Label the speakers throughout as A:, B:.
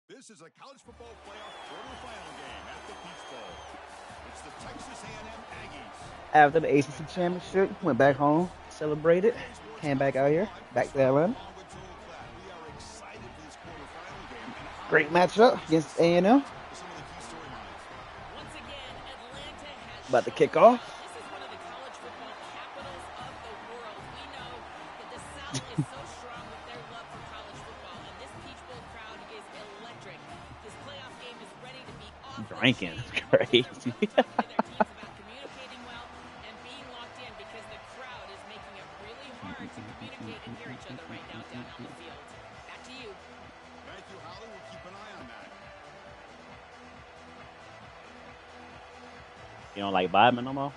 A: This is a college football playoff quarterfinal game at the Peach Bowl. It's the Texas A&M Aggies.
B: After the ACC championship, went back home, celebrated, came back out here, back to Atlanta. Great matchup against A&M. About to kick off.
C: This is one of the college football capitals of the world. We know that the South is so strong with their love for college football, and this Peach Bowl crowd is electric. This playoff game is ready to be off.
B: Drinking, crazy.
C: Their teams about communicating well and being locked in because the crowd is making it really hard to communicate and hear each other right now down on the field. Back to you.
A: Thank you, Holly. We'll keep an eye on that.
B: You don't like vibing no more?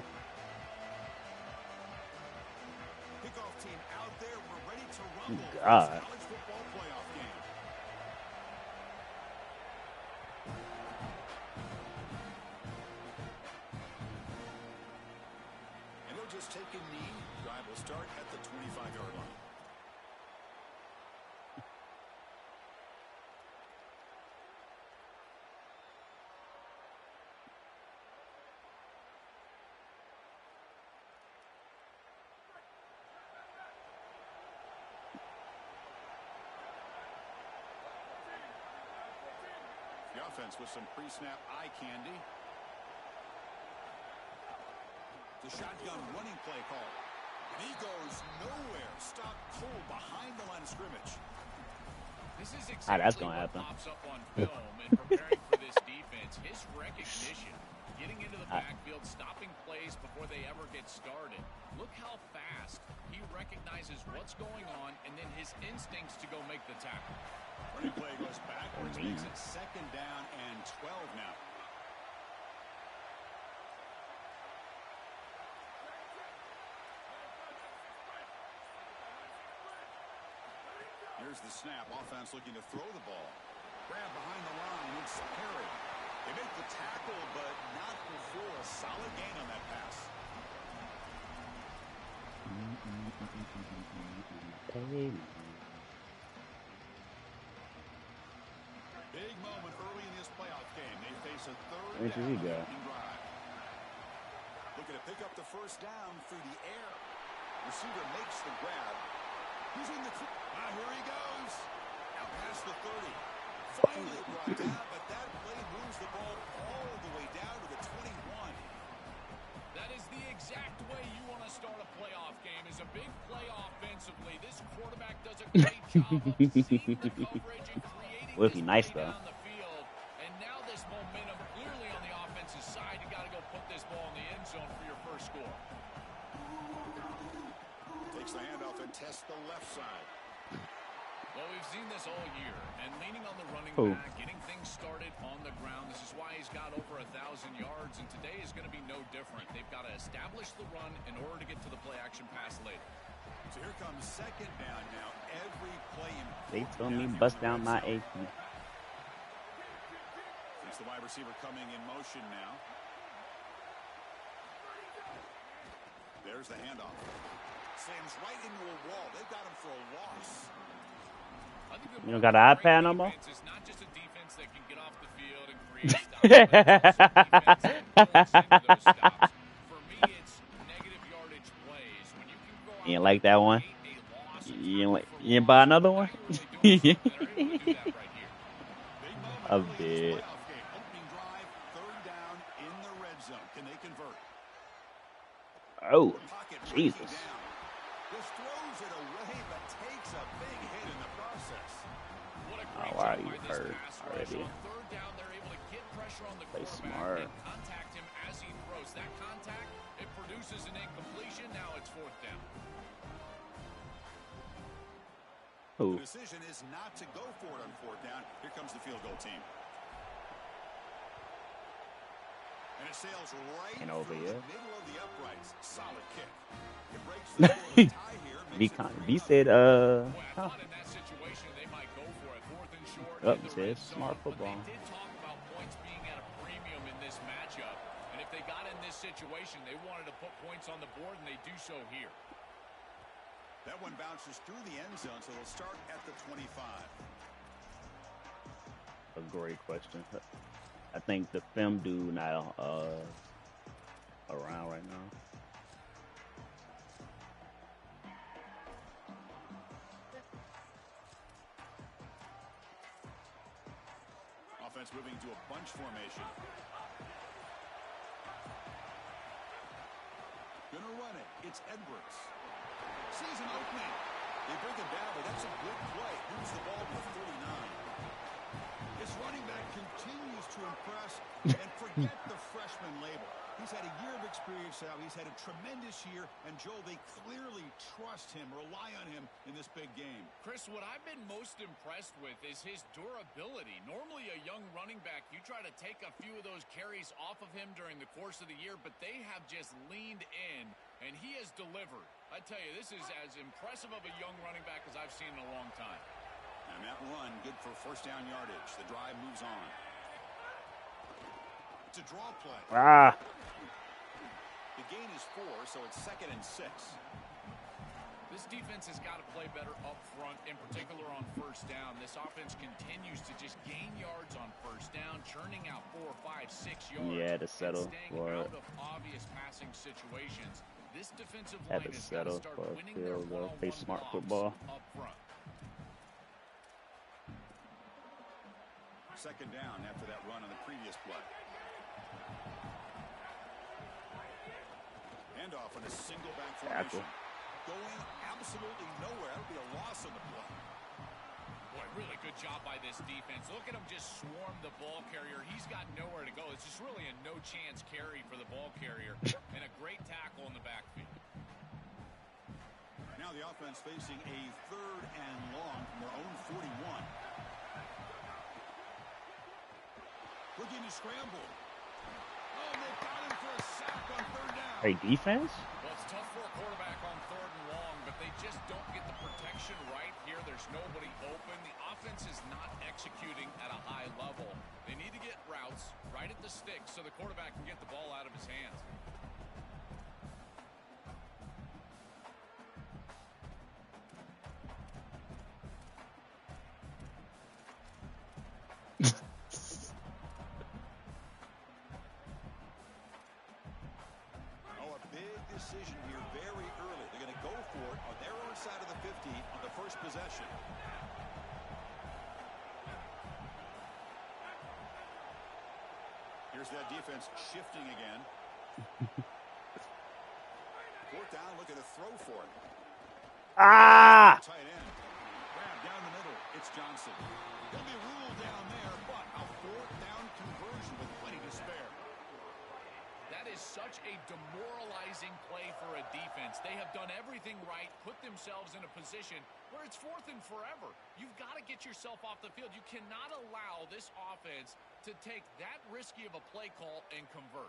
A: Kickoff team out there. We're ready to rumble.
B: God.
A: College football playoff game. And they'll just take a knee. Drive will start at the 25-yard line. The offense with some pre-snap eye candy. The shotgun running play call. And he goes nowhere. Stop cold behind the line of scrimmage.
D: This is
B: How that's
D: exactly
B: gonna
D: what
B: happen.
D: pops up on film and preparing for this defense. His recognition, getting into the backfield, stopping plays before they ever get started. Look how fast he recognizes what's going on and then his instincts to go make the tackle.
A: Running play goes backwards, makes it 2nd down and 12 now. Here's the snap. Offense looking to throw the ball. Grab behind the line. It's Perry. They make the tackle, but not before a solid gain on that pass. Big moment early in this playoff game. They face a 3rd down drive. Looking to pick up the 1st down through the air. Receiver makes the grab. He's in the... here he goes. Now past the 30. Finally brought down, but that play moves the ball all the way down to the 21.
D: That is the exact way you want to start a playoff game, is a big play offensively. This quarterback does a great job of seeing the coverage and creating
B: Would be nice though.
D: down the field. And now this momentum clearly on the offensive side. You got to go put this ball in the end zone for your first score.
A: Takes the handoff and tests the left side.
D: Well, we've seen this all year, and leaning on the running back, getting things started on the ground. This is why he's got over 1,000 yards, and today is going to be no different. They've got to establish the run in order to get to the play-action pass later.
A: So here comes 2nd down now. Every play in...
B: They told me bust down my AP.
A: It's the wide receiver coming in motion now. There's the handoff. Slams right into a wall. They've got him for a loss.
B: You don't got an iPad no more?
D: It's not just a defense that can get off the field and create stops. For me, it's negative yardage plays. When you can go out
B: You ain't like that one? You ain't buy another one? A bit. Oh, Jesus.
A: Just throws it away, but takes a big hit in the process.
B: Oh, why are you hurt already?
D: Third down, they're able to get pressure on the
B: Play
D: quarterback
B: smart.
D: and contact him as he throws. That contact, it produces an incompletion. Now it's 4th down.
A: The decision is not to go for it on fourth down. Here comes the field goal team. And it sails right through the middle of the uprights. Solid kick. It breaks the tie here.
B: B said,
D: Boy, I thought in that situation they might go for it. Fourth and short.
B: Up, says smart football.
D: But they did talk about points being at a premium in this matchup. And if they got in this situation, they wanted to put points on the board, and they do so here.
A: That one bounces through the end zone, so they'll start at the 25.
B: A great question. I think the film dude not around right now.
A: Offense moving to a bunch formation. Gonna run it. It's Edwards. Sees an opening. They bring him down, but that's a good play. Moves the ball with 49. This running back continues to impress, and forget the freshman label. He's had a year of experience now. He's had a tremendous year, and Joel, they clearly trust him, rely on him in this big game.
D: Chris, what I've been most impressed with is his durability. Normally a young running back, you try to take a few of those carries off of him during the course of the year, but they have just leaned in, and he has delivered. I tell you, this is as impressive of a young running back as I've seen in a long time.
A: And that run, good for first down yardage. The drive moves on. It's a draw play. The gain is 4, so it's 2nd and 6.
D: This defense has got to play better up front, in particular on first down. This offense continues to just gain yards on first down, churning out 4, 5, 6 yards.
B: Yeah, to settle for
D: out of obvious passing situations. This defensive line
B: had to
D: has
B: settle
D: got to start
B: for a
D: winning
B: field
D: their
B: goal. Play
D: one-on-one
B: smart
D: blocks
B: football.
D: up front.
A: 2nd down after that run on the previous play. Handoff on a single back formation. Going absolutely nowhere. That'll be a loss on the play.
D: Boy, really good job by this defense. Look at him just swarm the ball carrier. He's got nowhere to go. It's just really a no-chance carry for the ball carrier. And a great tackle in the backfield.
A: Now the offense facing a 3rd and long from their own 41. Looking to scramble. Oh, they got him for a sack on 3rd down.
B: Hey, defense?
D: Well, it's tough for a quarterback on 3rd and long, but they just don't get the protection right here. There's nobody open. The offense is not executing at a high level. They need to get routes right at the sticks so the quarterback can get the ball out of his hands.
A: Decision here very early. They're going to go for it on their own side of the 50 on the first possession. Here's that defense shifting again. 4th down, looking to throw for it. Tight end. Grab down the middle. It's Johnson. He'll be ruled down there, but a 4th down conversion with plenty to spare.
D: That is such a demoralizing play for a defense. They have done everything right, put themselves in a position where it's 4th and forever. You've got to get yourself off the field. You cannot allow this offense to take that risky of a play call and convert.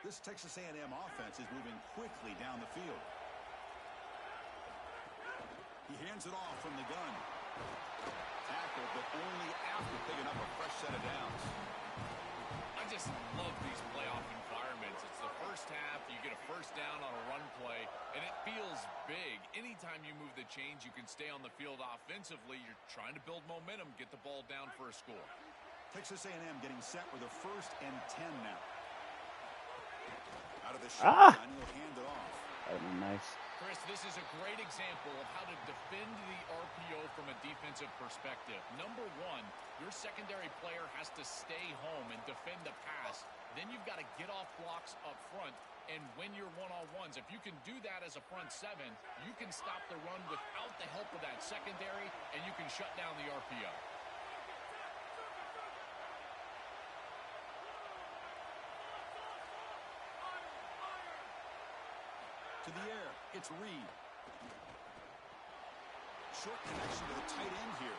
A: This Texas A&M offense is moving quickly down the field. He hands it off from the gun. Tackle, but only after picking up a fresh set of downs.
D: I just love these playoff environments. It's the first half, you get a first down on a run play, and it feels big. Anytime you move the chains, you can stay on the field offensively. You're trying to build momentum, get the ball down for a score.
A: Texas A&M getting set with a 1st and 10 now. Out of the shotgun, he'll hand it off.
B: That would be nice.
D: Chris, this is a great example of how to defend the RPO from a defensive perspective. Number 1, your secondary player has to stay home and defend the pass. Then you've got to get off blocks up front and win your one-on-ones. If you can do that as a front 7, you can stop the run without the help of that secondary, and you can shut down the RPO.
A: To the air. It's Reed. Short connection to the tight end here.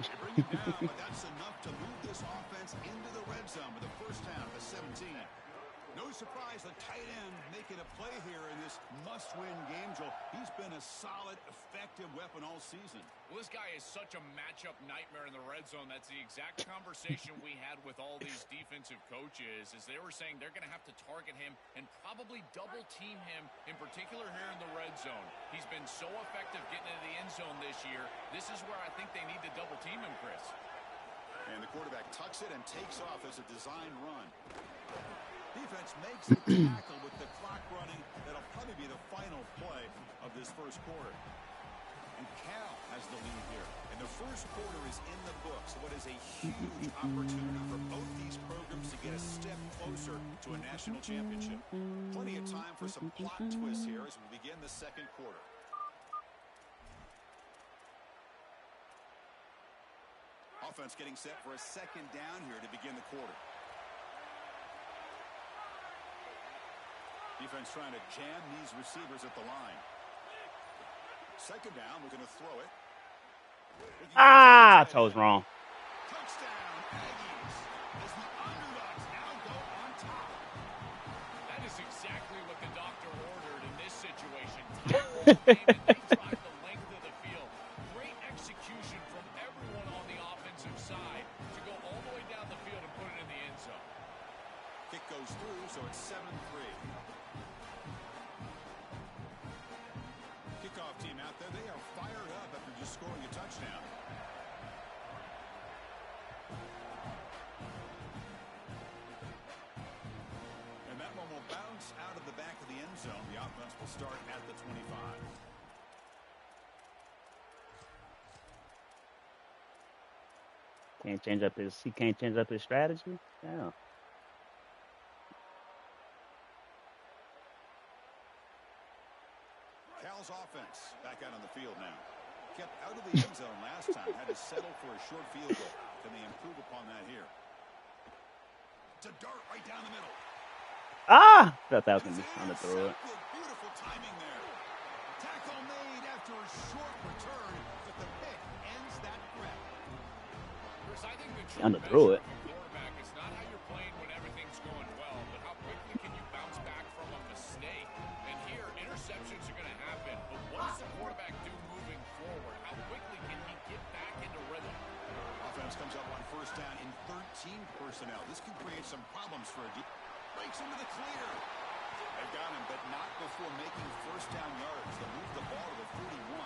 A: They bring it down, but that's enough to move this offense into the red zone with the first down at the 17. No surprise, the tight end making a play here in this must-win game, Joel. He's been a solid, effective weapon all season.
D: Well, this guy is such a matchup nightmare in the red zone. That's the exact conversation we had with all these defensive coaches, as they were saying they're going to have to target him and probably double-team him, in particular here in the red zone. He's been so effective getting into the end zone this year. This is where I think they need to double-team him, Chris.
A: And the quarterback tucks it and takes off as a design run. Defense makes the tackle with the clock running. That'll probably be the final play of this first quarter. And Cal has the lead here. And the first quarter is in the books. What is a huge opportunity for both these programs to get a step closer to a national championship. Plenty of time for some plot twists here as we begin the second quarter. Offense getting set for a second down here to begin the quarter. Defense trying to jam these receivers at the line. Second down, we're going to throw it.
B: I was wrong.
A: Touchdown, Aggies, as the underdogs now go on top.
D: That is exactly what the doctor ordered in this situation. Time game, and they drive the length of the field. Great execution from everyone on the offensive side to go all the way down the field and put it in the end zone.
A: Kick goes through, so it's 7-3. Kickoff team out there. They are fired up after just scoring a touchdown. And that one will bounce out of the back of the end zone. The offense will start at the 25.
B: He can't change up his strategy? Yeah.
A: Cal's offense back out on the field now. Kept out of the end zone last time. Had to settle for a short field goal. Can they improve upon that here? It's a dart right down the middle.
B: I thought that was going to be trying to throw it.
A: Beautiful timing there. Tackle made after a short return, but the pick ends that threat.
D: Chris, I think the
B: Underthrew it.
D: quarterback is not how you're playing when everything's going well, but how quickly can you bounce back from a mistake? And here, interceptions are going to happen, but what does the quarterback do moving forward? How quickly can he get back into rhythm?
A: Offense comes up on first down in 13 personnel. This could create some problems for a deep. Breaks into the clear. They've got him, but not before making first down yards. They move the ball to the 41.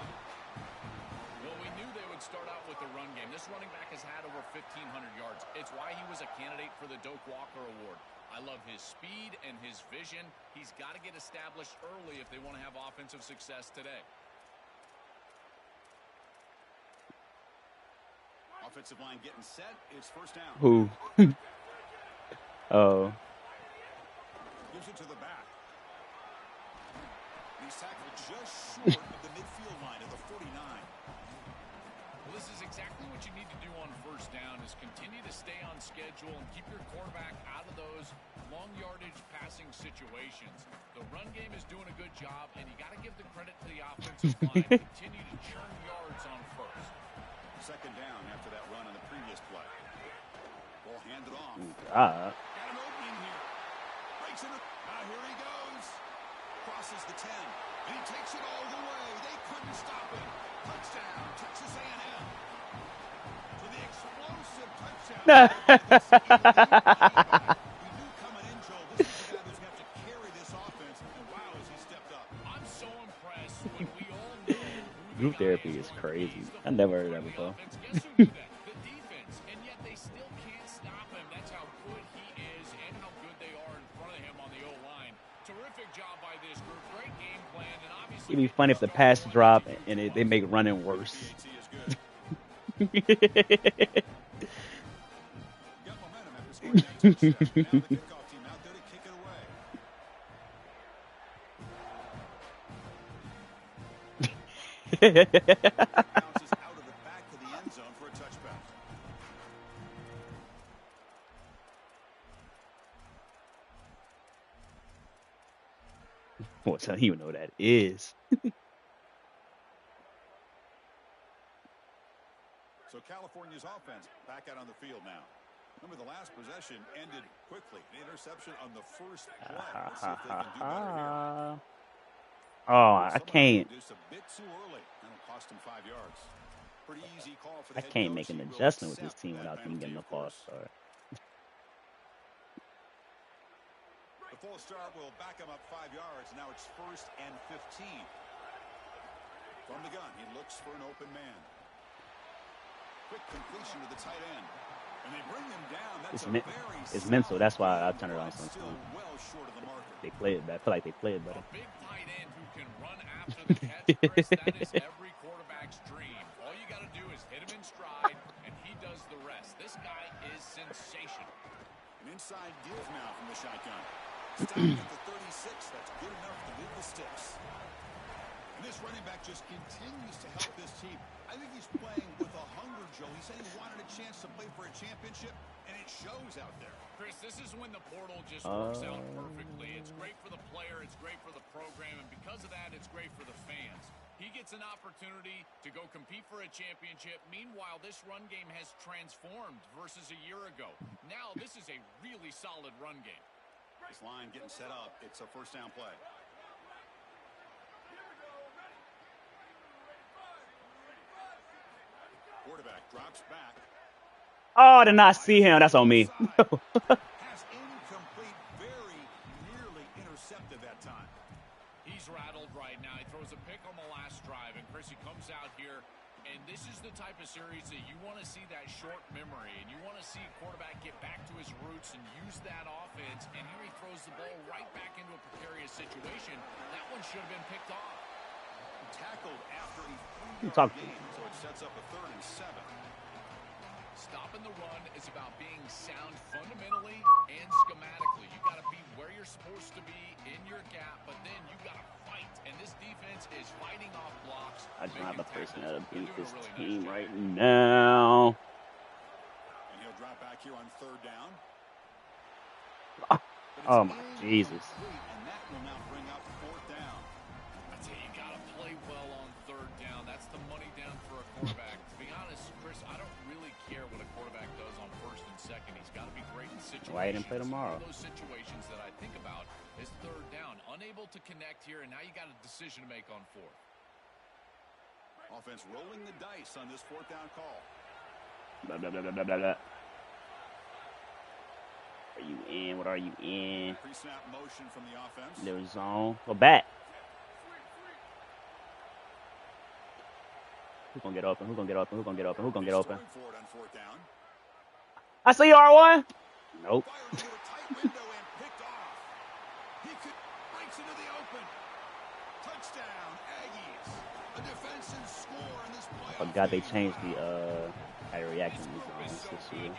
D: Well, we knew they would start out with the run game. This running back has had over 1,500 yards. It's why he was a candidate for the Doak Walker Award. I love his speed and his vision. He's got to get established early if they want to have offensive success today.
A: Offensive line getting set. It's first down.
B: Who? Oh.
A: Gives it to the back. He's tackled just short of the midfield line of the 49.
D: Well, this is exactly what you need to do on first down, is continue to stay on schedule and keep your quarterback out of those long yardage passing situations. The run game is doing a good job, and you got to give the credit to the offensive line. Continue to churn yards on first.
A: Second down after that run on the previous play. Ball handed off.
B: Ah.
A: Got an opening here. Breaks it. Now here he goes. Crosses the 10. And he takes it all the way. They couldn't stop him. Touchdown, Texas A&M. To the explosive touchdown. We knew coming in, Joel, this is the guy who's going to have to carry this offense. And wow, has he stepped up.
D: I'm so impressed when we all know who
B: Group
D: the guy
B: therapy is
D: on
B: crazy.
D: He's the
B: I never heard
D: forward
B: that
D: in the
B: before.
D: offense. Guess who knew that? The defense. And yet they still can't stop him. That's how good he is and how good they are in front of him on the O-line. Terrific job by this group. Great game plan. And obviously,
B: It'd be funny if the pass drop and they make running worse.
A: PAT is good. Got momentum after scoring that touchdown. Now the kickoff team out there to kick it away. Bounces out of the back of the end zone for a touchback.
B: Won't tell you know what that is.
A: So California's offense back out on the field now. Remember, the last possession ended quickly. An interception on the first play. Let's see if they can do better here.
B: Oh, I can't.
A: A bit too early. That'll cost him 5 yards. Pretty easy call for
B: I
A: the head
B: can't
A: coach.
B: make an
A: He will
B: adjustment with this
A: accept
B: team
A: that
B: without them
A: penalty,
B: getting a
A: of
B: false
A: course.
B: start.
A: The full start will back him up 5 yards. Now it's 1st and 15. From the gun, he looks for an open man. Quick completion to the tight end. And they bring him down. That's
B: it's mental. That's why I turn it on sometimes.
A: Well short of the marker.
B: They play it better. I feel like they play it better.
D: A big tight end who can run after the catch, Chris, that is every quarterback's dream. All you got to do is hit him in stride, and he does the rest. This guy is sensational.
A: An inside give now from the shotgun. Stopping at the 36. That's good enough to move the sticks. And this running back just continues to help this team. I think he's playing with a hunger, Joe. He said he wanted a chance to play for a championship, and it shows out there.
D: Chris, this is when the portal just works out perfectly. It's great for the player, it's great for the program, and because of that, it's great for the fans. He gets an opportunity to go compete for a championship. Meanwhile, this run game has transformed versus a year ago. Now, this is a really solid run game.
A: This line getting set up. It's a first down play. Quarterback drops back.
B: Oh, I did not see him. That's on me.
A: Has incomplete, very nearly intercepted that time.
D: He's rattled right now. He throws a pick on the last drive, and Chris, he comes out here, and this is the type of series that you want to see that short memory, and you want to see a quarterback get back to his roots and use that offense, and here he throws the ball right back into a precarious situation. That one should have been picked off.
A: Tackled after a 3-yard gain, so it sets up a 3rd and 7.
D: Stopping the run is about being sound fundamentally and schematically. You got to be where you're supposed to be in your gap, but then you got to fight. And this defense is fighting off blocks.
B: I just don't have the personnel to beat this team right now.
A: And he'll drop back here on 3rd down.
B: Oh my Jesus.
A: And that will now bring up 4th down.
D: I tell you, you got to play well on 3rd down. That's the money down for a quarterback. To be honest, Chris, I don't really care what a quarterback does on 1st and 2nd. He's got to be great in situations.
B: Why didn't play tomorrow?
D: One of those situations that I think about is 3rd down. Unable to connect here, and now you got a decision to make on 4th.
A: Offense rolling the dice on this 4th down call.
B: Blah, blah, blah, blah, blah, blah. Are you in? What are you in?
A: Pre-snap motion from the offense.
B: Little zone. Go back. Who's gonna get open? Who's gonna get open? Who's gonna get open? Who's gonna get open? I see R1. Nope. Oh God, they changed the reaction zones this year.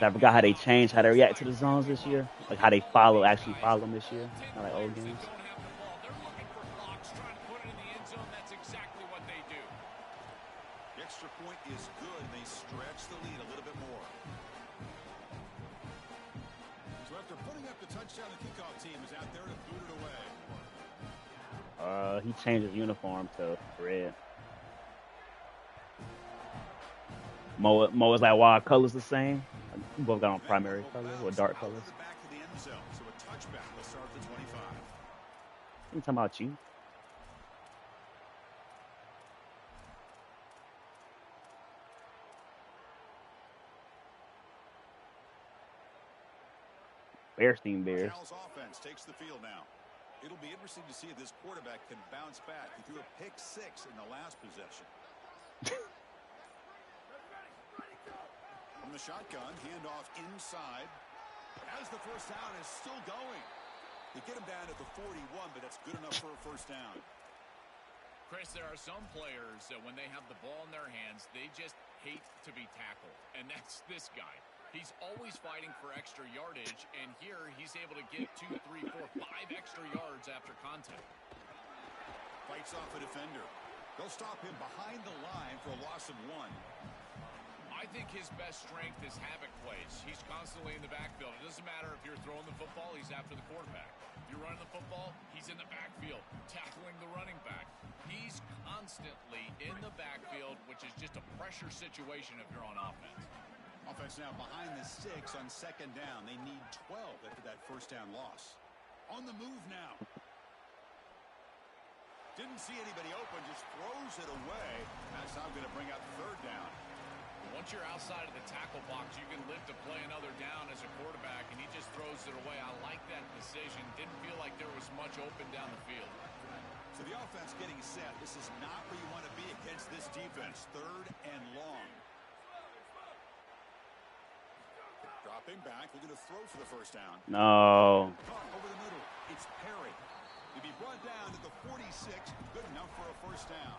B: I forgot how they changed how they react to the zones this year. Like how they actually follow them this year. Not like old games.
A: The extra point is good. They stretch the lead a little bit more. So after putting up the touchdown, the kickoff team is out there to boot it away.
B: He changed his uniform to red. Mo is like, why our colors the same? We both got on primary colors or dark colors.
A: Back to the end zone, so a touchback will start the 25.
B: I'm talking about you. Bears.
A: Cal's offense takes the field now. It'll be interesting to see if this quarterback can bounce back. He threw a pick 6 in the last possession. From the shotgun, handoff inside. As the first down is still going. They get him down at the 41, but that's good enough for a first down.
D: Chris, there are some players that when they have the ball in their hands, they just hate to be tackled. And that's this guy. He's always fighting for extra yardage, and here he's able to get 2, 3, 4, 5 extra yards after contact.
A: Fights off a defender. They'll stop him behind the line for a loss of 1.
D: I think his best strength is havoc plays. He's constantly in the backfield. It doesn't matter if you're throwing the football, he's is after the quarterback. If you're running the football, he's in the backfield, tackling the running back. He's constantly in the backfield, which is just a pressure situation if you're on offense.
A: Offense now behind the 6 on second down. They need 12 after that first down loss. On the move now. Didn't see anybody open, just throws it away. That's now going to bring out third down.
D: Once you're outside of the tackle box, you can live to play another down as a quarterback, and he just throws it away. I like that decision. Didn't feel like there was much open down the field.
A: So the offense getting set. This is not where you want to be against this defense. Third and long. Dropping back, looking to throw for the first down.
B: No.
A: Over the middle, it's Perry. To be brought down to the 46, good enough for a first down.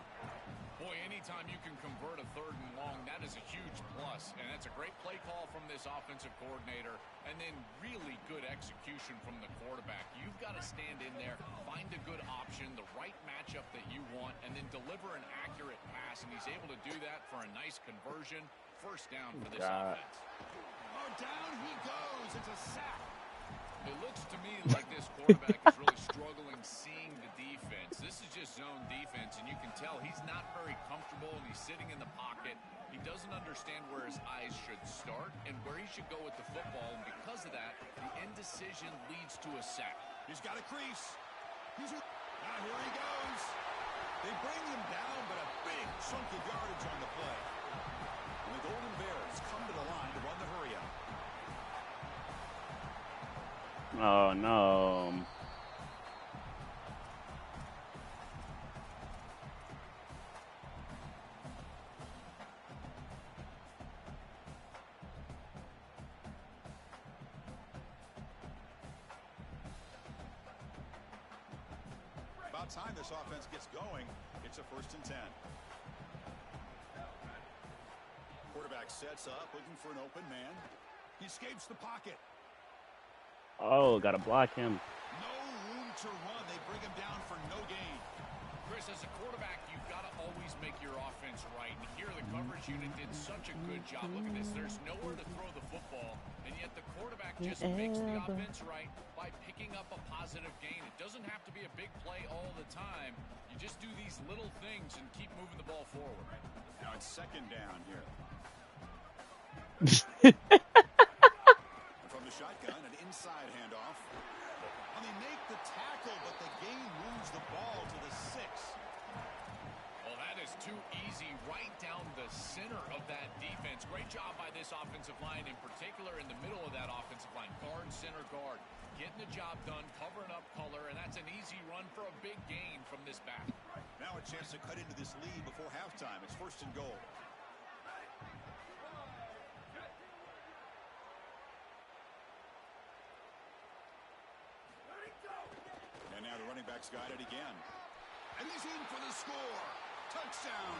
D: Boy, anytime you can convert a third and long, that is a huge plus. And that's a great play call from this offensive coordinator. And then really good execution from the quarterback. You've got to stand in there, find a good option, the right matchup that you want, and then deliver an accurate pass. And he's able to do that for a nice conversion. First down for this offense.
A: Oh, down he goes. It's a sack.
D: It looks to me like this quarterback is really struggling seeing the defense. This is just zone defense, and you can tell he's not very comfortable, and he's sitting in the pocket. He doesn't understand where his eyes should start and where he should go with the football, and because of that, the indecision leads to a sack.
A: He's got a crease. Now here he goes. They bring him down, but a big chunk of yardage on the play. And the Golden Bears come to the line to run the hurry up.
B: Oh, no.
A: About time this offense gets going. It's a 1st and 10. Quarterback sets up, looking for an open man. He escapes the pocket.
B: Oh, gotta block him.
A: No room to run. They bring him down for no gain.
D: Chris, as a quarterback, you've got to always make your offense right. And here the coverage unit did such a good job. Look at this. There's nowhere to throw the football, and yet the quarterback just makes the offense right by picking up a positive gain. It doesn't have to be a big play all the time. You just do these little things and keep moving the ball forward.
A: Now it's second down here. From the shotgun, an inside handoff. And they make the tackle, but the gain moves the ball to the 6.
D: Well, that is too easy right down the center of that defense. Great job by this offensive line, in particular in the middle of that offensive line. Guard, center, guard. Getting the job done, covering up color, and that's an easy run for a big gain from this back.
A: Now a chance to cut into this lead before halftime. It's 1st and goal. And now the running back's got it again. And he's in for the score. Touchdown.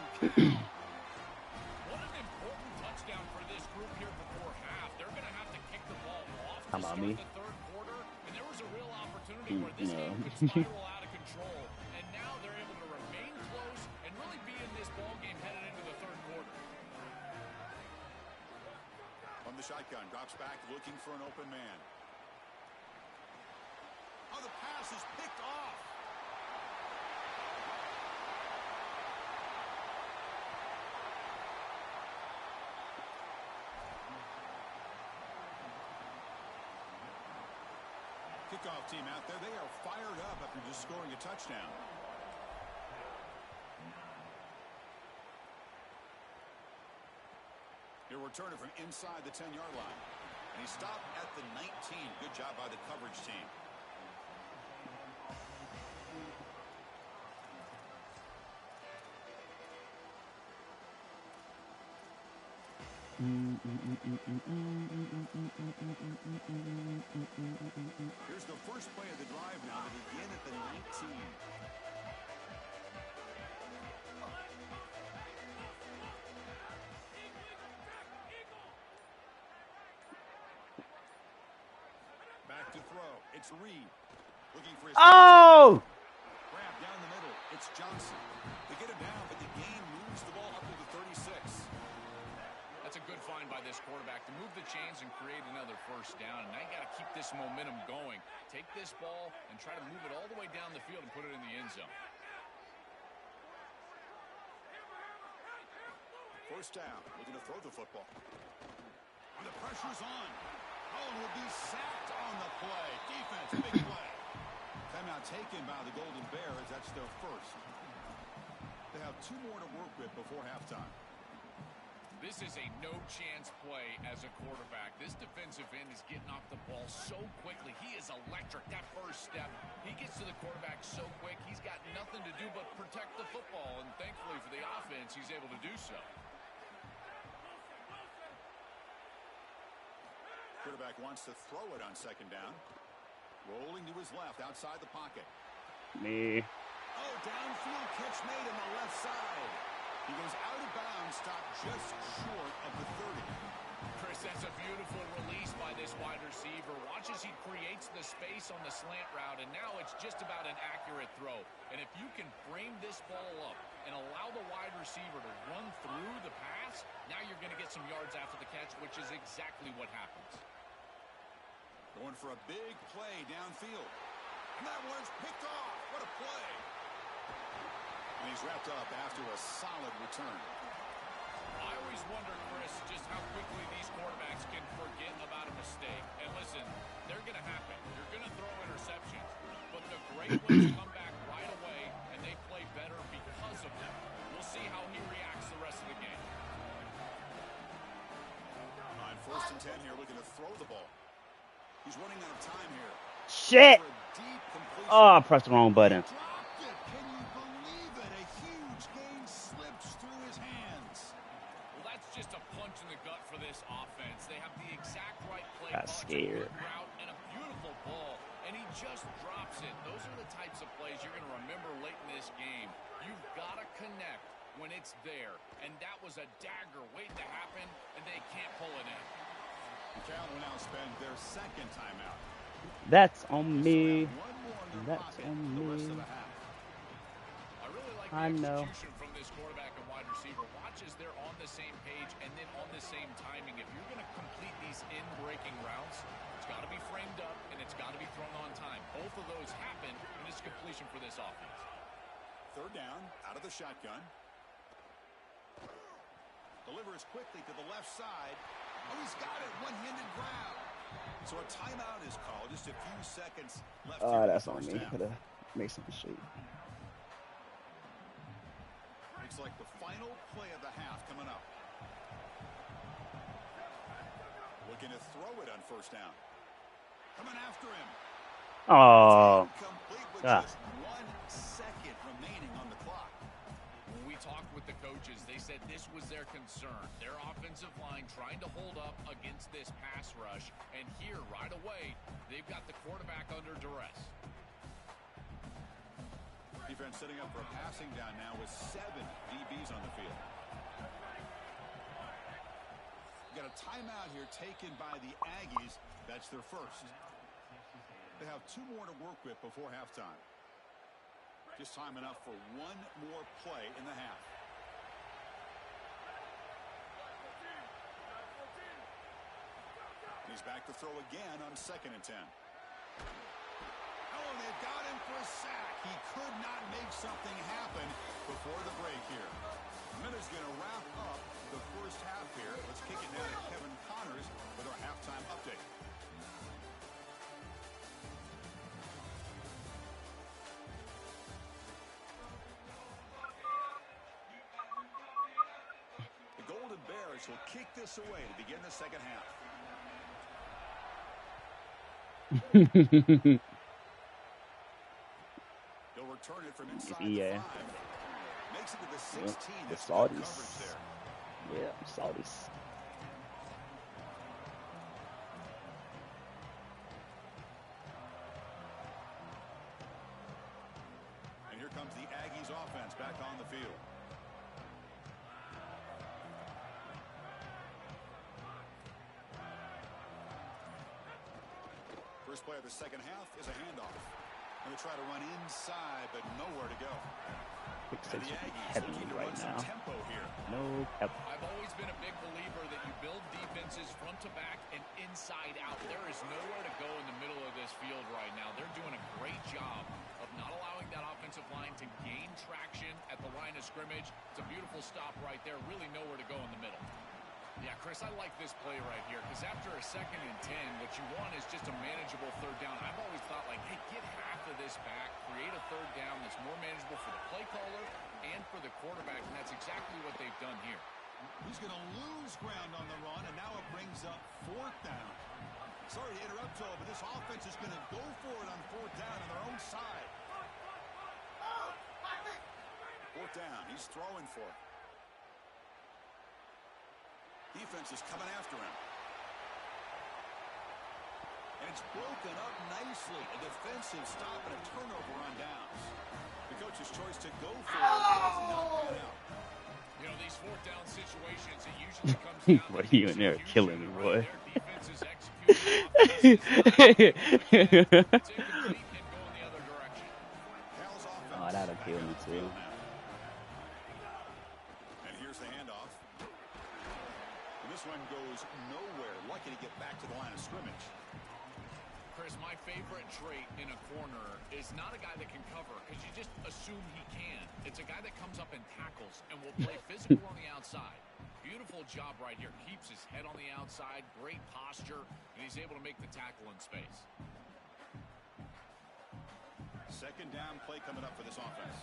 D: What an important touchdown for this group here before half. They're going to have to kick the ball off to
B: Come on,
D: start
B: me.
D: the third quarter. And there was a real opportunity where this game could spiral out of control. And now they're able to remain close and really be in this ball game headed into the third quarter.
A: From the shotgun, drops back, looking for an open man. Oh, the pass is picked off. Kickoff team out there. They are fired up after just scoring a touchdown. He'll return it from inside the 10-yard line. And he stopped at the 19. Good job by the coverage team. Here's the first play of the drive now to begin at the 19. Back to throw. It's Reed. Looking for his
B: Oh!
A: grab down the middle. It's Johnson. They get him down, but the gain moves the ball up to the 36.
D: That's a good find by this quarterback to move the chains and create another first down. And now you got to keep this momentum going. Take this ball and try to move it all the way down the field and put it in the end zone.
A: First down, looking to throw the football. And the pressure's on. Holland will be sacked on the play. Defense, big play. Timeout taken by the Golden Bears. That's their first. They have 2 more to work with before halftime.
D: This is a no-chance play as a quarterback. This defensive end is getting off the ball so quickly. He is electric. That first step, he gets to the quarterback so quick, he's got nothing to do but protect the football. And thankfully for the offense, he's able to do so.
A: Quarterback wants to throw it on second down. Rolling to his left, outside the pocket.
B: Me.
A: Oh, downfield catch made on the left side. He goes out of bounds, stopped just short of the 30.
D: Chris, that's a beautiful release by this wide receiver. Watch as he creates the space on the slant route, and now it's just about an accurate throw. And if you can frame this ball up and allow the wide receiver to run through the pass, now you're going to get some yards after the catch, which is exactly what happens.
A: Going for a big play downfield. And that one's picked off. What a play. And he's wrapped up after a solid return.
D: I always wonder, Chris, just how quickly these quarterbacks can forget about a mistake. And listen, they're going to happen. You're going to throw interceptions. But the great ones come back right away, and they play better because of them. We'll see how he reacts the rest of the game.
A: On 1st and 10 here, looking to throw the ball. He's running out of time here.
B: Shit! Oh, I pressed the wrong button.
A: Can you believe it? A huge gain slips through his hands.
D: Well, that's just a punch in the gut for this offense. They have the exact right play.
B: Got scared.
D: Route and a beautiful ball, and he just drops it. Those are the types of plays you're going to remember late in this game. You've got to connect when it's there, and that was a dagger waiting to happen, and they can't pull it in.
A: The Cal will now spend their 2nd timeout.
B: That's on me. That's on me.
D: I really like
B: I
D: the
B: know.
D: execution from this quarterback and wide receiver. Watch as they're on the same page and then on the same timing. If you're going to complete these in-breaking routes, it's got to be framed up and it's got to be thrown on time. Both of those happen, and it's completion for this offense.
A: 3rd down, out of the shotgun. Delivers quickly to the left side. Oh, he's got it. One-handed grab. So a timeout is called. Just a few seconds left.
B: That's on me. Could have made some shit.
A: Looks like the final play of the half coming up. Looking to throw it on 1st down. Coming after him.
B: Oh.
A: Complete with
B: God.
A: just 1 second remaining on the clock.
D: When we talked with the coaches, they said this was their concern. Their offensive line trying to hold up against this pass rush. And here, right away, they've got the quarterback under duress.
A: Defense setting up for a passing down now with 7 DBs on the field. Got a timeout here taken by the Aggies. That's their first. They have 2 more to work with before halftime. Just time enough for 1 more play in the half. He's back to throw again on 2nd and 10. Oh, they've got him for a sack. He could not make something happen before the break here. Minute's going to wrap up the first half here. Let's kick it down to Kevin Connors with our halftime update. The Golden Bears will kick this away to begin the second half. They'll return it from inside the 5. Makes it to the 16.
B: The
A: That's
B: Saudis.
A: good coverage there.
B: Yeah, Saudis.
A: And here comes the Aggies offense back on the field. First play of the second half is a handoff. Going to try to run inside, but nowhere to go.
B: pick
A: And
B: six
A: the
B: would be
A: Aggies
B: heavy
A: looking to
B: right
A: run some
B: now.
A: tempo here.
B: No cap.
D: I've always been a big believer that you build defenses front to back and inside out. There is nowhere to go in the middle of this field right now. They're doing a great job of not allowing that offensive line to gain traction at the line of scrimmage. It's a beautiful stop right there. Really nowhere to go in the middle. Yeah, Chris, I like this play right here because after a 2nd and 10, what you want is just a manageable 3rd down. I've always thought, like, hey, get half of this back, create a 3rd down that's more manageable for the play caller and for the quarterback, and that's exactly what they've done here.
A: He's going to lose ground on the run, and now it brings up 4th down. Sorry to interrupt, Joe, but this offense is going to go for it on 4th down on their own side. 4th down, he's throwing for it. Defense is coming after him. And it's broken up nicely. A defensive stop and a turnover on downs. The coach's choice to go for it does not pan out.
D: You know, these 4th down situations, it usually comes down
B: What
D: to
B: are you in there killing me, boy?
D: Their defense is executing. It's incomplete and going the other direction.
A: Cal's offense.
B: Oh, that'll kill me too.
A: And here's the handoff. And this one goes nowhere. Lucky to get back to the line of scrimmage.
D: Chris, my favorite trait in a corner is not a guy that can cover because you just assume he can. It's a guy that comes up and tackles and will play physical on the outside. Beautiful job right here. Keeps his head on the outside, great posture, and he's able to make the tackle in space.
A: 2nd down play coming up for this offense.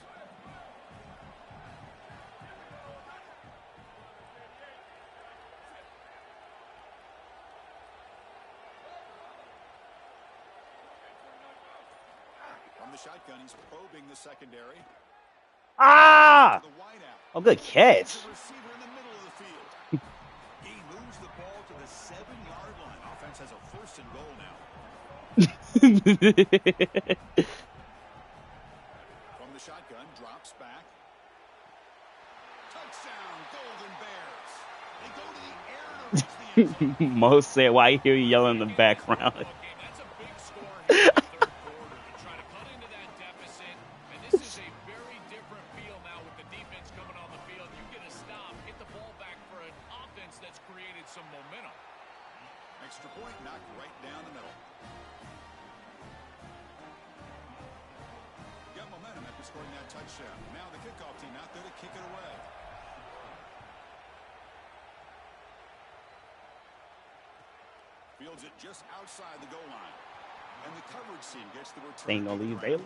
A: From the shotgun, he's probing the secondary.
B: Ah!
A: To the wideout.
B: Oh, good catch.
A: The receiver in the middle of the field. He moves the ball to the 7-yard line. Offense has a 1st and goal now. From the shotgun, drops back. Touchdown, Golden Bears. They go to the air to reach the end zone.
B: Mo said, why you hear you yelling in the background?
D: That's a big score here in the 3rd quarter to try to cut into that deficit. And this is a very different feel now with the defense coming on the field. You get a stop, get the ball back for an offense that's created some momentum.
A: Extra point knocked right down the middle. Got momentum after scoring that touchdown. Now the kickoff team out there to kick it away. Fields it just outside the goal line. And the coverage team gets the return.
B: They ain't gonna leave Baylor.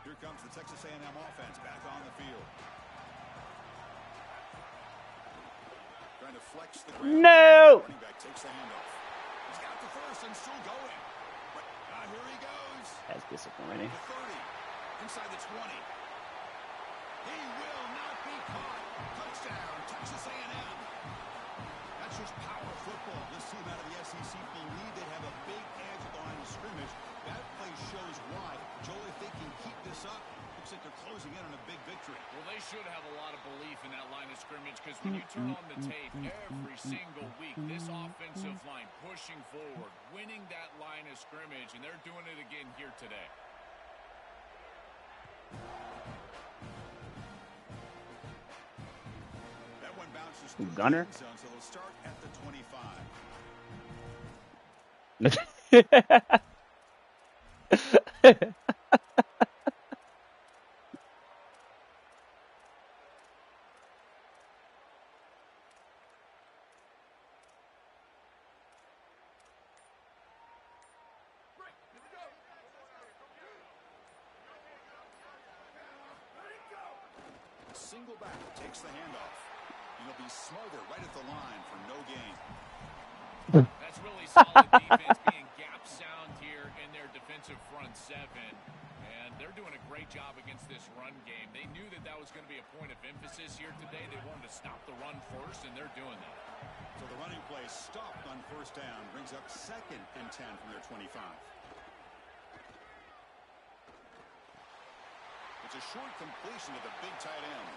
A: Here comes the Texas A&M offense back on the field. Trying to flex the ground.
B: No!
A: Running back takes the handoff. He's got the 1st and still going. But here he goes.
B: That's disappointing.
A: The 30. Inside the 20. He will not be caught. Touchdown, Texas A&M. That's just power football. This team out of the SEC believe they have a big edge at the line of scrimmage. That play shows why. Joe, if they can keep this up, looks like they're closing in on a big victory.
D: Well, they should have a lot of belief in that line of scrimmage because when you turn on the tape every single week, this offensive line pushing forward, winning that line of scrimmage, and they're doing it again here today.
A: That one bounces through
B: Gunner?
A: the end zone, so they'll start at the 25. Single back takes the handoff. He'll be smarter right at the line for no gain.
D: That's really solid defense being gap sound here in their defensive front 7. And they're doing a great job against this run game. They knew that that was going to be a point of emphasis here today. They wanted to stop the run first, and they're doing that.
A: So the running play stopped on 1st down, brings up 2nd and 10 from their 25. The It's a short completion to the big tight end.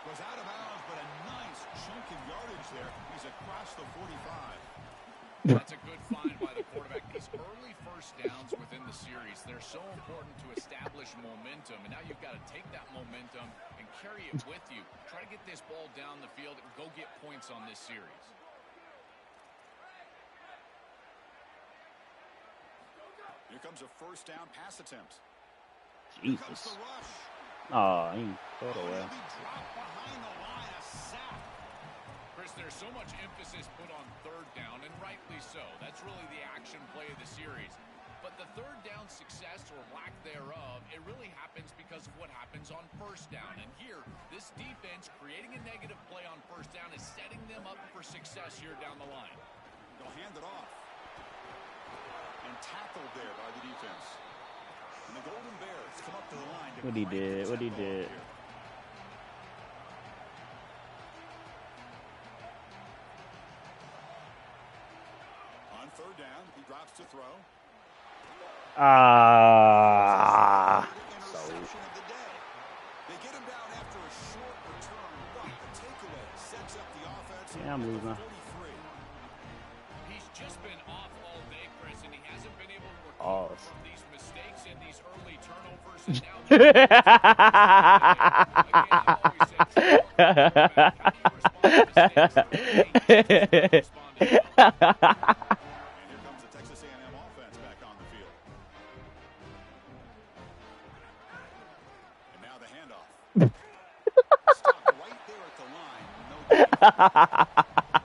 A: Was out of bounds, but a nice chunk of yardage there. He's across the 45.
D: That's a good find by the quarterback. These early first downs within the series, they're so important to establish momentum. And now you've got to take that momentum and carry it with you. Try to get this ball down the field and go get points on this series.
A: Here comes a first down pass attempt.
B: Jesus.
A: Here comes the rush.
B: Oh, he threw it away.
A: He'll be dropped behind the line, a sack.
D: Chris, there's so much emphasis put on third down, and rightly so. That's really the action play of the series. But the third down success or lack thereof, it really happens because of what happens on first down. And here, this defense creating a negative play on first down is setting them up for success here down the line.
A: They'll hand it off. And tackled there by the defense. And the Golden Bears come up to the line.
B: What he did, what he did.
A: On third down, he drops to throw. Interception of the day. They get him down after a short return, but the takeaway sets up the offense.
B: Yeah, I'm losing.
A: 43.
D: He's just been off all day, Chris, and he hasn't been able to recover from these mistakes and these early turnovers. And now
A: And here comes the Texas A&M offense back on the field. And now the handoff. Stop right there at the line. No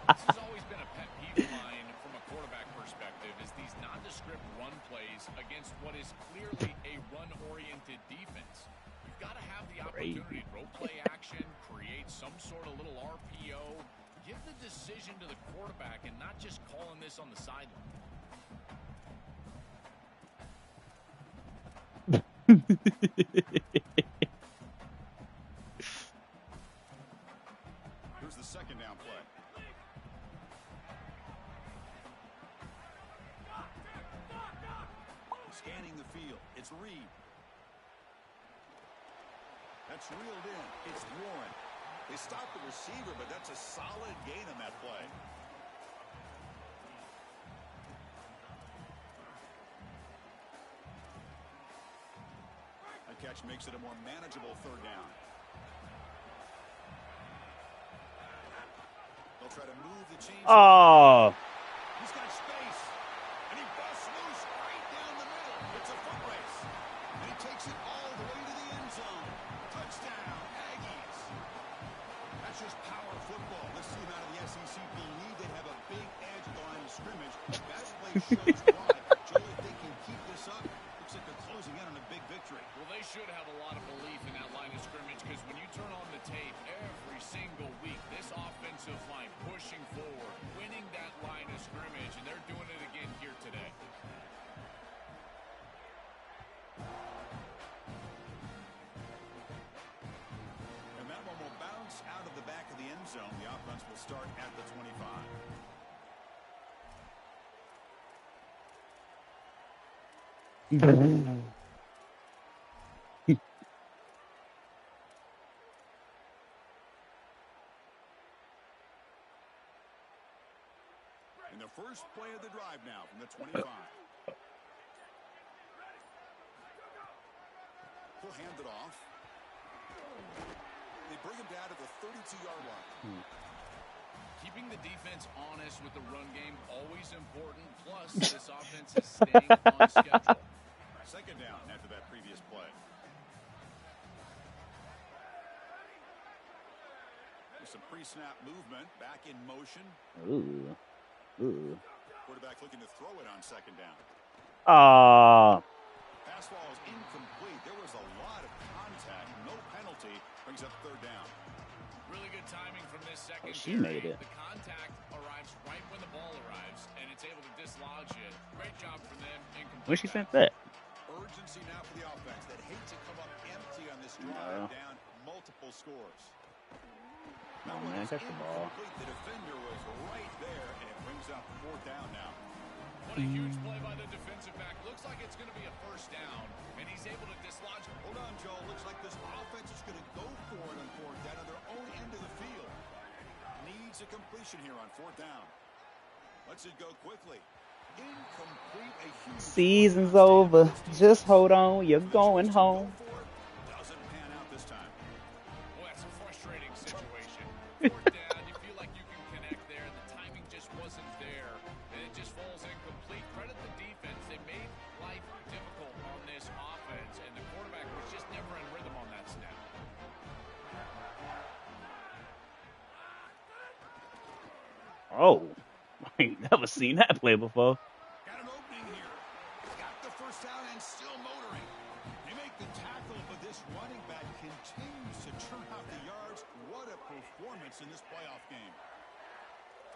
D: This has always been a pet peeve of mine from a quarterback perspective is these nondescript run plays against what is clearly a run-oriented defense. You've got to have the opportunity to role play action, create some sort of little RPO, give the decision to the quarterback and not just calling this on the sideline.
A: Here's the second down play. Scanning the field. It's Reed. That's reeled in. It's Warren. They stopped the receiver, but that's a solid gain on that play. That catch makes it a more manageable third down. They'll try to move the chains.
B: Oh.
A: He's got space. And he busts loose right down the middle. It's a foot race. And he takes it all the way to the end zone. Touchdown, Aggies. That's just power football. This team out of the SEC believe they have a big edge at the line of scrimmage. That play shows why. Joe, if they can keep this up, looks like they're closing in on a big victory.
D: Well, they should have a lot of belief in that line of scrimmage because when you turn on the tape every single week, this offensive line pushing forward, winning that line of scrimmage, and they're doing it again here today.
A: And that one will bounce out of the back of the end zone. The offense will start at the 25. In the first play of the drive now from the 25. He'll hand it off. They bring him down to the 32-yard line.
D: Keeping the defense honest with the run game, always important. Plus, this offense is staying on schedule.
A: Second down after that previous play. There's some pre-snap movement. Back in motion.
B: Ooh. Ooh.
A: Quarterback looking to throw it on second down. Pass ball is incomplete. There was a lot of contact. No penalty. Brings up third down.
D: Really good timing from this second.
B: She made it.
D: The contact arrives right when the ball arrives, and it's able to dislodge it. Great job from them.
B: Where she sent that?
A: Urgency now for the offense that hate to come up empty on this drive, down multiple scores.
B: Oh, man, catch the ball.
A: The defender was right there, and it brings up fourth down now.
D: What a huge play by the defensive back. Looks like it's going to be a first down, and he's able to dislodge.
A: Hold on, Joe. Looks like this offense is going to go for it on fourth down on their own end of the field. Needs a completion here on fourth down. Lets it go quickly. Incomplete. A huge
B: Season's over. Just hold on. You're going home.
A: Doesn't pan out this time.
D: Well, that's a frustrating situation. Fourth down, you feel like you can connect there. The timing just wasn't there, and it just falls incomplete. Credit the defense. They made life difficult on this offense, and the quarterback was just never in rhythm on that snap.
B: Oh, I ain't never seen that play before.
A: Got an opening here. Got the first down and still motoring. They make the tackle, but this running back continues to churn out the yards. What a performance in this playoff game.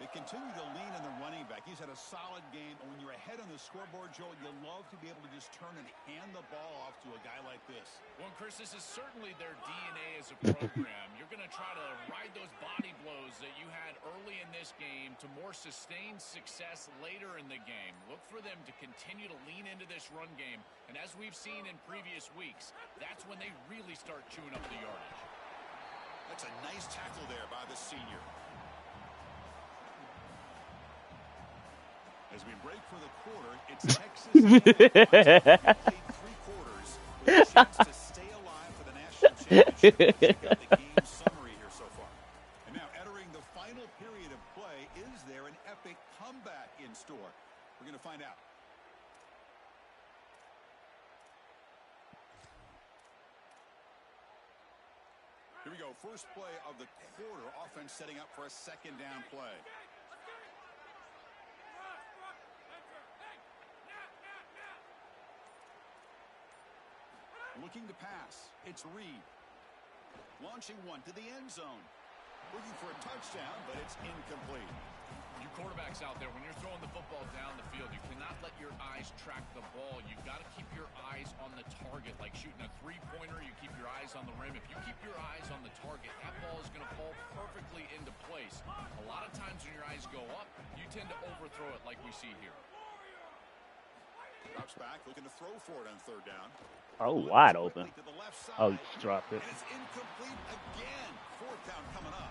A: They continue to lean on the running back. He's had a solid game, and when you're ahead on the scoreboard, Joel, you love to be able to just turn and hand the ball off to a guy like this.
D: Well, Chris, this is certainly their DNA as a program. You're going to try to ride those body blows that you had early in this game to more sustained success later in the game. Look for them to continue to lean into this run game, and as we've seen in previous weeks, that's when they really start chewing up the yardage.
A: That's a nice tackle there by the senior. As we break for the quarter, it's Texas. Three quarters with a chance to stay alive for the national championship. Check out the game summary here so far. And now entering the final period of play, is there an epic comeback in store? We're going to find out. Here we go. First play of the quarter. Offense setting up for a second down play. Looking to pass. It's Reed. Launching one to the end zone. Looking for a touchdown, but it's incomplete.
D: You quarterbacks out there, when you're throwing the football down the field, you cannot let your eyes track the ball. You've got to keep your eyes on the target. Like shooting a three-pointer, you keep your eyes on the rim. If you keep your eyes on the target, that ball is going to fall perfectly into place. A lot of times when your eyes go up, you tend to overthrow it like we see here.
A: Drops back, looking to throw for it on third down.
B: Oh, wide open. Oh, you dropped it.
A: And it's incomplete again. Fourth down coming up.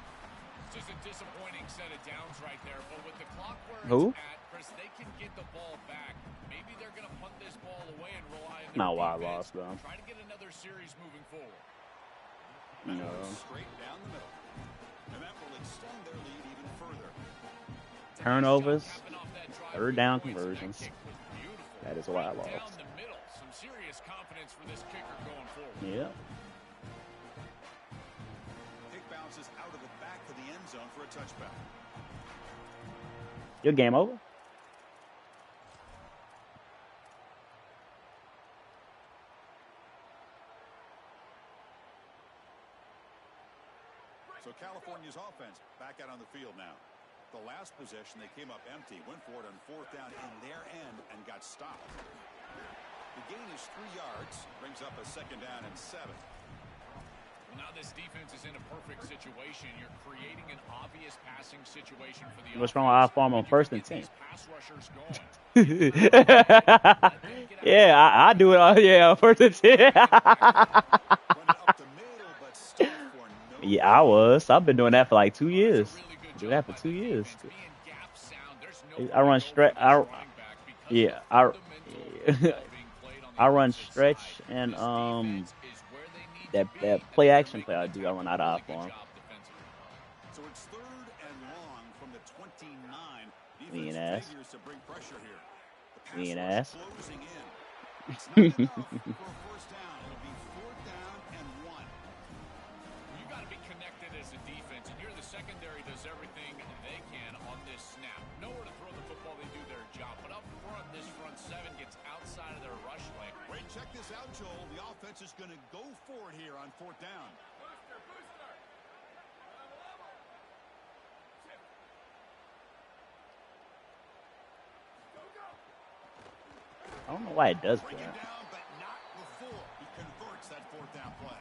D: Just a disappointing set of downs right there, but with the clock where
B: Who?
D: it's at, Chris, they can get the ball back. Maybe they're going to punt this ball away and rely on their
B: Not why I
D: defense.
B: lost, though.
D: Try to get another series moving forward.
B: No.
A: Straight down the middle. And that will extend their lead even further.
B: Turnovers,
D: Capping off that drive
B: third
D: with
B: down
D: points, and
B: conversions.
D: that kick was beautiful.
B: That is why I
D: Right
B: lost.
D: down the middle. Some serious confidence for this kicker going forward.
B: Yeah.
A: Kick bounces out of the back of the end zone for a touchback.
B: Your game over?
A: So California's offense back out on the field now. The last possession, they came up empty, went for it on fourth down in their end and got stopped. The gain is 3 yards, brings up a second down and 7.
D: Well, now this defense is in a perfect situation. You're creating an obvious passing situation for the
B: What's wrong with our farm on first and 10?
D: Pass rushers going.
B: Yeah, I do it. Yeah, first and 10.
A: Run it up the middle, but still for no.
B: Yeah, I was. I've been doing that for like 2 years. Do that for 2 years. I run stretch. Yeah, I run stretch and that play action play I do. I run out of I-form.
A: So it's third and long from the 29.
B: Mean
A: Defense
B: ass.
A: figures to bring pressure here. The
B: Mean
A: pass
B: ass.
A: rush closing in. It's not enough for a first down. It'll be fourth down and 1.
D: You got to be connected as a defense, and you're the secondary does everything they can on this snap. Nowhere to throw the football, they do their job. But up front, this front seven gets outside of their rush lane.
A: Wait, check this out, Joel. The offense is going to go for it here on fourth down.
B: I don't know why it does
A: Breaking
B: that.
A: down, but not before he converts that fourth down play.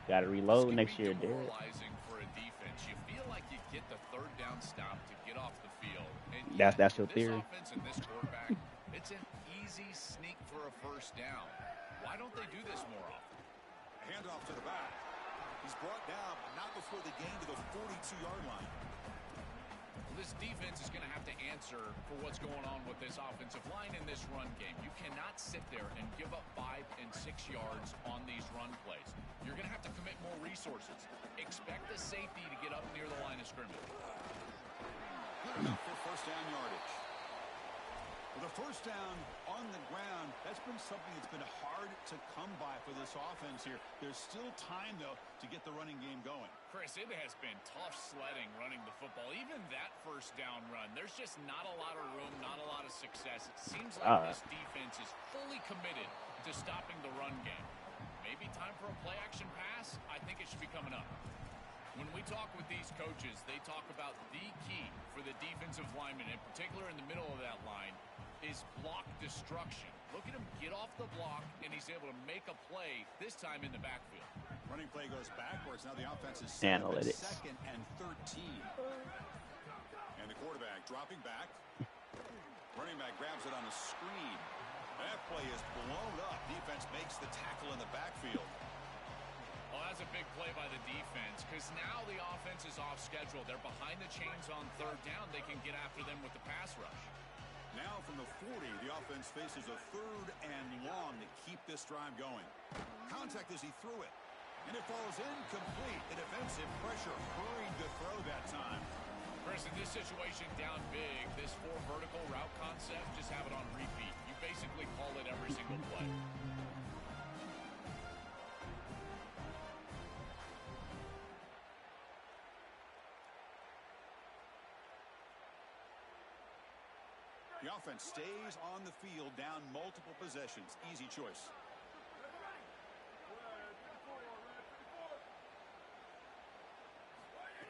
B: Got to reload next year, Derek.
D: Demoralizing for a defense. You feel like you get the third down stop to get off the field. And
B: That's your
D: this
B: theory.
D: offense and this quarterback first down. Why don't they do this more often?
A: Handoff to the back. He's brought down, but not before they gain to the 42-yard line.
D: Well, this defense is going to have to answer for what's going on with this offensive line in this run game. You cannot sit there and give up 5 and 6 yards on these run plays. You're going to have to commit more resources. Expect the safety to get up near the line of scrimmage.
A: Good enough for first down yardage. With a first down on the ground, that's been something that's been hard to come by for this offense here. There's still time, though, to get the running game going.
D: Chris, it has been tough sledding running the football. Even that first down run, there's just not a lot of room, not a lot of success. It seems like this defense is fully committed to stopping the run game. Maybe time for a play-action pass? I think it should be coming up. When we talk with these coaches, they talk about the key for the defensive lineman, in particular in the middle of that line, is block destruction. Look at him get off the block, and he's able to make a play, this time in the backfield.
A: Running play goes backwards. Now the offense is
B: Analytics.
A: second and 13. And the quarterback dropping back. Running back grabs it on a screen. That play is blown up. Defense makes the tackle in the backfield.
D: Well, that's a big play by the defense, because now the offense is off schedule. They're behind the chains on third down. They can get after them with the pass rush.
A: Now from the 40, the offense faces a third and long to keep this drive going. Contact as he threw it. And it falls incomplete. The defensive pressure hurried the throw that time.
D: Chris, in this situation, down big, this 4 vertical route concept, just have it on repeat. You basically call it every single play.
A: The offense stays on the field, down multiple possessions. Easy choice.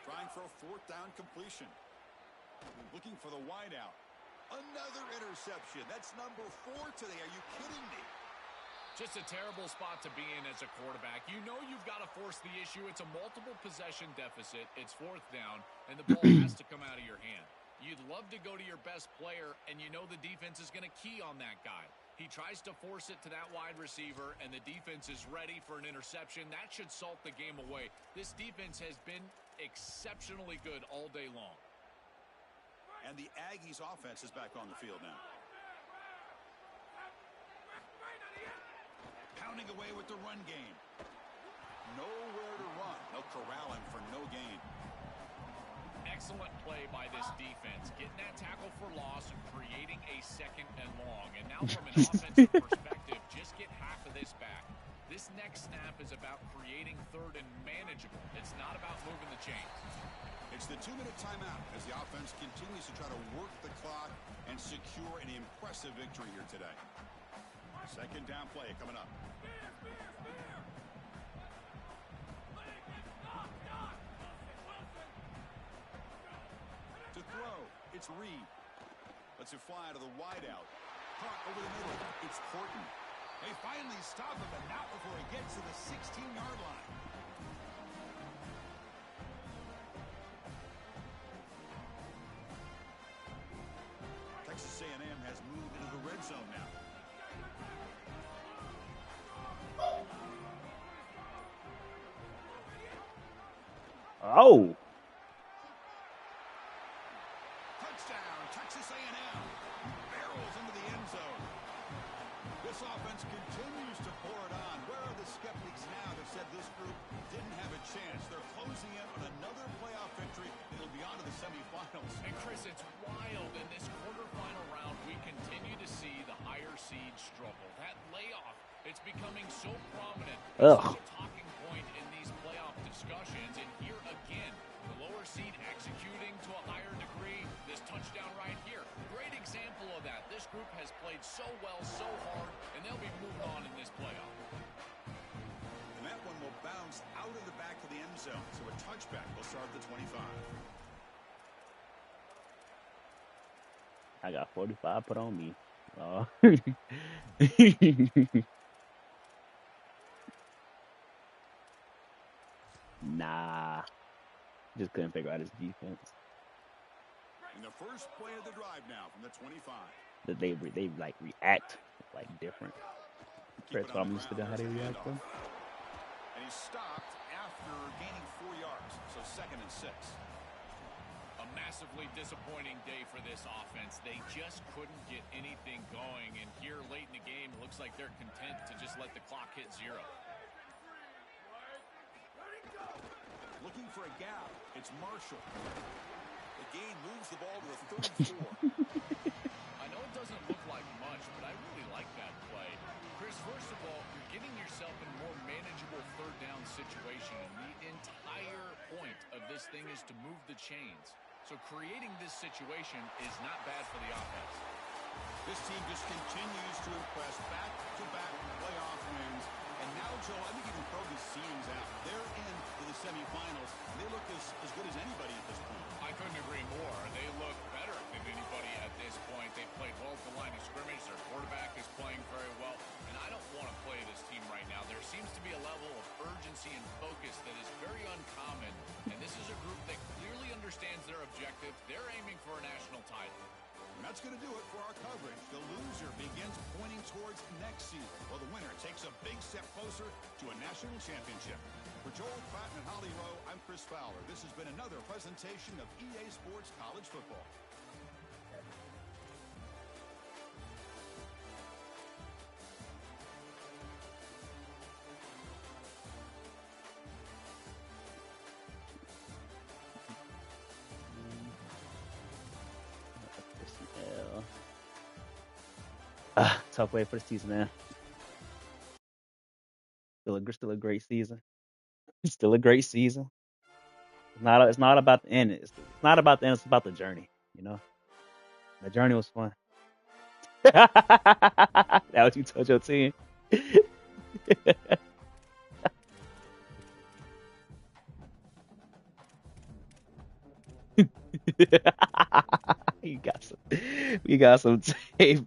A: Trying for a fourth down completion. Looking for the wideout. Another interception. That's number 4 today. Are you kidding me?
D: Just a terrible spot to be in as a quarterback. You know you've got to force the issue. It's a multiple possession deficit. It's fourth down, and the ball has to come out of your hand. You'd love to go to your best player, and you know the defense is going to key on that guy. He tries to force it to that wide receiver, and the defense is ready for an interception. That should salt the game away. This defense has been exceptionally good all day long.
A: And the Aggies' offense is back on the field now. Pounding away with the run game. Nowhere to run. They'll corral him for no gain.
D: Excellent play by this defense, getting that tackle for loss and creating a second and long. And now from an offensive perspective, just get half of this back. This next snap is about creating third and manageable. It's not about moving the chains.
A: It's the 2-minute timeout as the offense continues to try to work the clock and secure an impressive victory here today. Second down play coming up. To throw, it's Reed. Lets it fly to the wideout. Caught over the middle. It's Horton. They finally stop him, but not before he gets to the 16-yard line. Texas A&M has moved into the red zone now.
B: Oh.
A: Touchdown, Texas A&M. Barrels into the end zone. This offense continues to pour it on. Where are the skeptics now that said this group didn't have a chance? They're closing in on another playoff victory. They'll be on to the semifinals.
D: And Chris, it's wild. In this quarterfinal round, we continue to see the higher seed struggle. That layoff, it's becoming so prominent. It's such a talking point in these playoff discussions. And here again, the lower seed executing to a higher degree. This touchdown right here, great example of that. This group has played so well, so hard, and they'll be moving on in this playoff.
A: And that one will bounce out of the back of the end zone. So a touchback will start at the 25.
B: I got 45 put on me. Oh. Nah. Just couldn't figure out his defense.
A: In the first play of the drive now from the 25.
B: That they like react like different.
A: keep it
B: That's
A: on
B: what
A: the
B: I'm used to
A: ground.
B: how
A: There's
B: they
A: a
B: react
A: handoff.
B: to.
A: And he's stopped after gaining 4 yards. So 2nd and 6.
D: A massively disappointing day for this offense. They just couldn't get anything going. And here late in the game, it looks like they're content to just let the clock hit 0.
A: Looking for a gap. It's Marshall. The gain moves the ball to the 34.
D: I know it doesn't look like much, but I really like that play. Chris, first of all, you're getting yourself in a more manageable 3rd down situation. And the entire point of this thing is to move the chains. So creating this situation is not bad for the offense.
A: This team just continues to impress. Back-to-back playoff wins. And now, Joe, I think you can throw these seams out. They're into the semifinals. They look as good as anybody at this point.
D: I couldn't agree more. They look better than anybody at this point. They played well at the line of scrimmage. Their quarterback is playing very well. And I don't want to play this team right now. There seems to be a level of urgency and focus that is very uncommon. And this is a group that clearly understands their objective. They're aiming for a national title.
A: And that's going to do it for our coverage. The loser begins pointing towards next season, while the winner takes a big step closer to a national championship. For Joel Pratt and Holly Rowe, I'm Chris Fowler. This has been another presentation of EA Sports College Football.
B: Tough way for the season, man. Still a great season. Still a great season. It's not about the end. It's not about the end. It's about the journey. You know, the journey was fun. That what you told your team. You got some tape.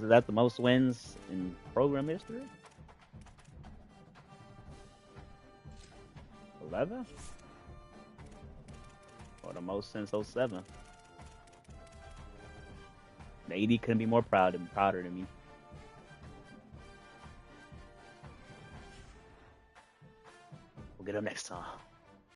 B: Is that the most wins in program history? 11? Or the most since 07? The AD couldn't be more prouder than me. We'll get him next time.